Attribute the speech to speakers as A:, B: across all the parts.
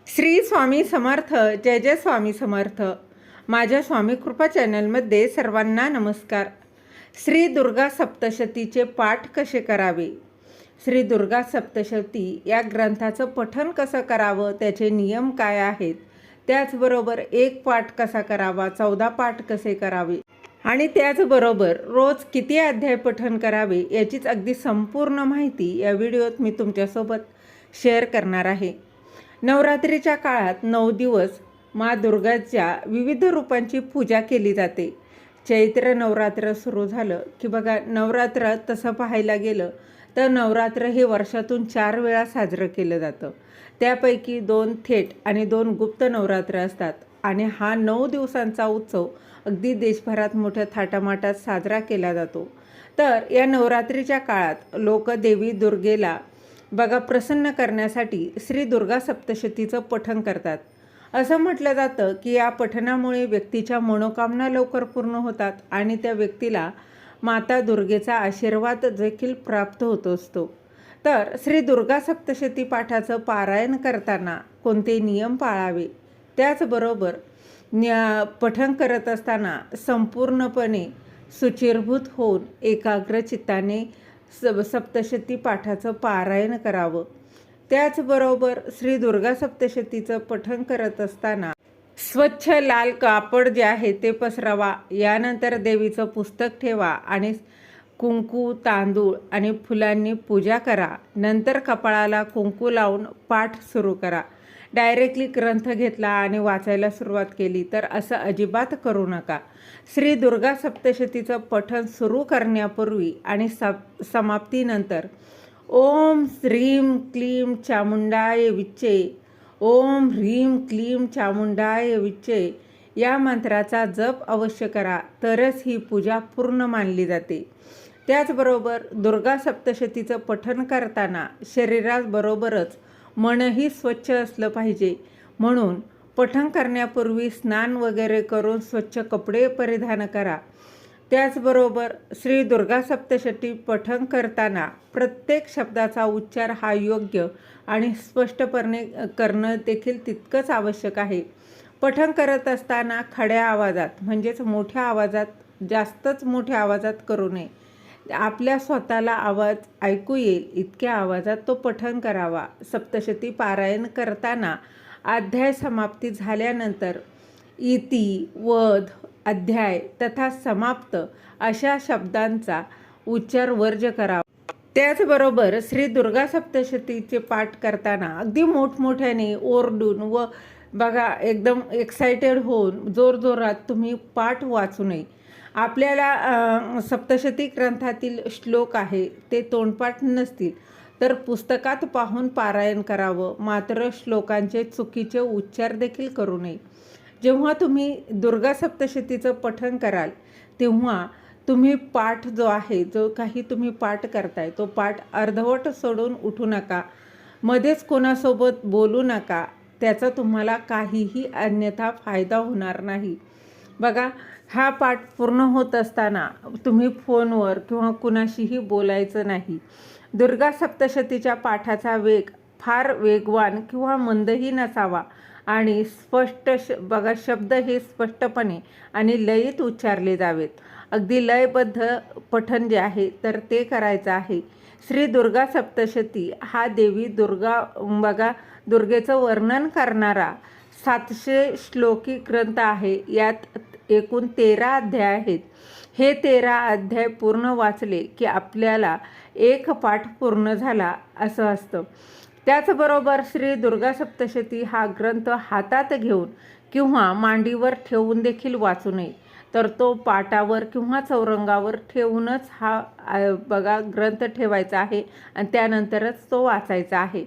A: श्री स्वामी समर्थ. जय जय स्वामी समर्थ. माझ्या स्वामी कृपा चॅनलमध्ये सर्वांना नमस्कार. श्री दुर्गा सप्तशतीचे पाठ कसे करावे, श्री दुर्गा सप्तशती या ग्रंथाचं पठण कसं करावं, त्याचे नियम काय आहेत, त्याचबरोबर एक पाठ कसा करावा, 14 पाठ कसे करावे आणि त्याचबरोबर रोज किती अध्याय पठण करावे याचीच अगदी संपूर्ण माहिती या व्हिडिओत मी तुमच्यासोबत शेअर करणार आहे. नवरात्रीच्या काळात 9 दिवस माँ दुर्गाच्या विविध रूपांची पूजा केली जाते. चैत्र नवरात्र सुरू झालं की बघा, नवरात्र तसं पाहायला गेलं तर नवरात्र हे वर्षातून 4 वेळा साजरं केलं जातं. त्यापैकी 2 थेट आणि 2 गुप्त नवरात्र असतात आणि हा 9 दिवसांचा उत्सव अगदी देशभरात मोठ्या थाटामाटात साजरा केला जातो. तर या नवरात्रीच्या काळात लोक देवी दुर्गेला बघा प्रसन्न करण्यासाठी श्री दुर्गा सप्तशतीचं पठण करतात. असं म्हटलं जातं की या पठणामुळे व्यक्तीच्या मनोकामना लवकर पूर्ण होतात आणि त्या व्यक्तीला माता दुर्गेचा आशीर्वाद देखील प्राप्त होत असतो. तर श्री दुर्गा सप्तशती पाठाचं पारायण करताना कोणते नियम पाळावे, त्याचबरोबर पठण करत असताना संपूर्णपणे शुचिर्भूत होऊन एकाग्र चित्ताने सप्तशती पाठाचं पारायण करावं. त्याचबरोबर श्री दुर्गा सप्तशतीचं पठण करत असताना स्वच्छ लाल कापड जे आहे ते पसरावा. यानंतर देवीचं पुस्तक ठेवा आणि कुंकू, तांदूळ आणि फुलांनी पूजा करा. नंतर कपाळाला कुंकू लावून पाठ सुरू करा. डायरेक्टली ग्रंथ घेतला आणि वाचायला सुरुवात केली तर असं अजिबात करू नका. श्री दुर्गा सप्तशतीचं पठण सुरू करण्यापूर्वी आणि समाप्तीनंतर ओम श्रीं क्लीं चामुंडाय विच्चे, ओम ह्रीं क्लीं चामुंडाय विच्चे या मंत्राचा जप अवश्य करा, तरच ही पूजा पूर्ण मानली जाते. त्याचबरोबर दुर्गा सप्तशतीचं पठण करताना शरीराबरोबरच मनही स्वच्छ असलं पाहिजे. म्हणून पठण करण्यापूर्वी स्नान वगैरे करून स्वच्छ कपडे परिधान करा. त्याचबरोबर श्री दुर्गा सप्तशती पठण करताना प्रत्येक शब्दाचा उच्चार हा योग्य आणि स्पष्टपणे करणं देखील तितकंच आवश्यक आहे. पठण करत असताना खड्या आवाजात म्हणजेच मोठ्या आवाजात, जास्तच मोठ्या आवाजात करू नये. आपल्या स्वतःला आवाज ऐकू येईल इतक्या आवाजात तो पठण करावा. सप्तशती पारायण करताना अध्याय समाप्ती झाल्यानंतर इति, वध, अध्याय तथा समाप्त अशा शब्दांचा उच्चार वर्ज्य करावा. त्याचबरोबर श्री दुर्गा सप्तशतीचे पाठ करताना अगदी मोठमोठ्याने ओरडून व बघा एकदम एक्सायटेड होऊन जोरजोरात तुम्ही पाठ वाचू नये. आपल्याला सप्तशती ग्रंथातील श्लोक आहे ते तोंडपाठ नसतील तर पुस्तकात पाहून पारायण करावं. मात्र श्लोकांचे चुकीचे उच्चार देखील करू नये. जेव्हा तुम्ही दुर्गा सप्तशतीचं पठण कराल तेव्हा तुम्ही पाठ जो आहे, जो काही तुम्ही पाठ करताय तो पाठ अर्धवट सोडून उठू नका. मध्येच कोणासोबत बोलू नका. त्याचा तुम्हाला काहीही अन्यथा फायदा होणार नाही. बघा, हा पाठ पूर्ण होत असताना तुम्ही फोनवर किंवा कुणाशीही बोलायचं नाही. दुर्गा सप्तशतीच्या पाठाचा वेग फार वेगवान किंवा मंदही नसावा आणि स्पष्ट बघा शब्द हे स्पष्टपणे आणि लयीत उच्चारले जावेत. अगदी लयबद्ध पठण जे आहे तर ते करायचं आहे. श्री दुर्गा सप्तशती हा देवी दुर्गा बघा दुर्गेचं वर्णन करणारा 700 श्लोकी ग्रंथ आहे. यात एकूण 13 अध्याय आहेत. हे 13 अध्याय पूर्ण वाचले की आपल्याला एक पाठ पूर्ण झाला असं असतं. त्याचबरोबर श्री दुर्गा सप्तशती हा ग्रंथ हातात घेऊन किंवा मांडीवर ठेवून देखील वाचू नये, तर तो पाटावर किंवा चौरंगावर ठेवूनच हा बघा ग्रंथ ठेवायचा आहे आणि त्यानंतरच तो वाचायचा आहे.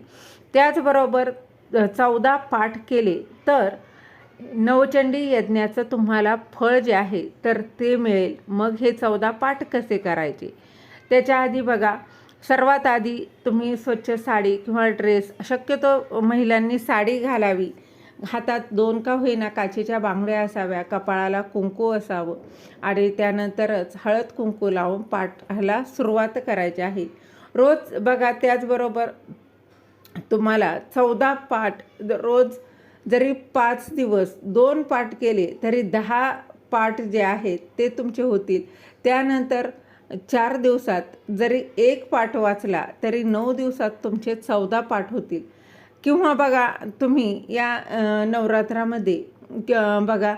A: त्याचबरोबर 14 पाठ केले तर नवचंडी यज्ञाचं तुम्हाला फळ जे आहे तर ते मिळेल. मग हे 14 पाठ कसे करायचे, त्याच्या आधी बघा सर्वात आधी तुम्ही स्वच्छ साडी किंवा ड्रेस, शक्यतो महिलांनी साडी घालावी. हातात 2 का होईना काचेच्या बांगड्या असाव्या, कपाळाला कुंकू असावं आणि त्यानंतरच हळद कुंकू लावून पाठाला सुरुवात करायची आहे रोज. बघा त्याचबरोबर तुम्हाला 14 पाठ रोज जरी 5 दिवस 2 पाठ केले तरी 10 पाठ जे आहेत ते तुमचे होतील. त्यानंतर 4 दिवसात जरी 1 पाठ वाचला तरी 9 दिवसात तुमचे 14 पाठ होतील. किंवा बघा तुम्ही या नवरात्रामध्ये बघा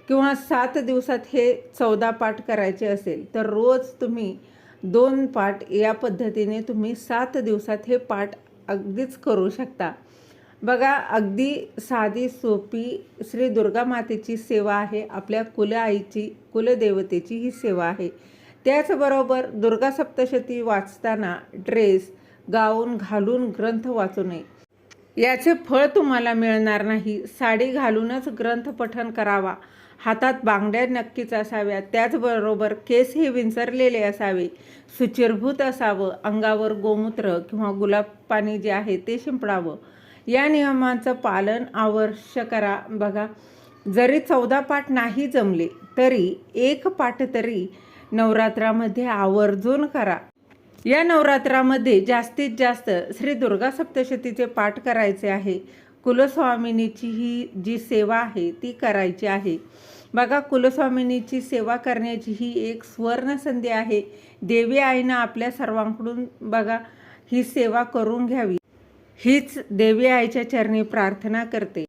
A: किंवा 7 दिवसात हे 14 पाठ करायचे असेल तर रोज तुम्ही 2 पाठ या पद्धतीने तुम्ही 7 दिवसात हे पाठ अगदीच करू शकता. बघा अगदी साधी सोपी श्री दुर्गा मातेची सेवा आहे. आपल्या कुलआईची कुलदेवतेची ही सेवा आहे. त्याचबरोबर दुर्गा सप्तशती वाचताना ड्रेस गाऊन घालून ग्रंथ वाचू नये. याचे फळ तुम्हाला मिळणार नाही. साडी घालूनच ग्रंथ पठण करावा. हातात बांगड्या नक्कीच असाव्या. त्याचबरोबर केस हे विंचरलेले असावे. शुचिर्भूत असावं. अंगावर गोमूत्र किंवा गुलाब पाणी जे आहे ते शिंपडावं. या नियमांचं पालन अवश्य करा. बघा जरी 14 पाठ नाही जमले तरी 1 पाठ तरी नवरात्रामध्ये आवर्जून करा. या नवरात्रामध्ये जास्तीत जास्त श्री दुर्गा सप्तशतीचे पाठ करायचे आहे. कुलस्वामिनीची ही जी सेवा आहे ती करायची आहे. बघा कुलस्वामिनीची सेवा करण्याची ही एक सुवर्ण संधी आहे. देवी आईनं आपल्या सर्वांकडून बघा ही सेवा करून घ्यावी हीच देवी आईच्या चरणी प्रार्थना करते.